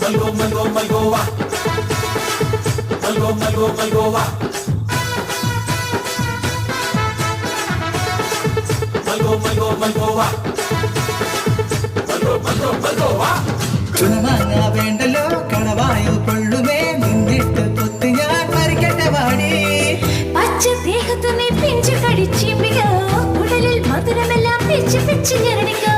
Malgo, malgo, malgova. Malgo, malgo, malgova. Malgo, malgo, malgova. Malgo, malgo, malgova. ചുണമാങ്ങ വേണ്ടല്ലോ കണവായു കൊള്ളുമേ നിന്നിട്ട് പൊത്തി ഞാൻ മരിക്കട്ടെ വാടി പച്ച ദേഹത്തുമേ പിഞ്ചു കടിച്ചിമ്പിക്കോ ഉടലിൽ മധുരമെല്ലാം പിച്ച് പിച്ച് ഞരടിക്കോ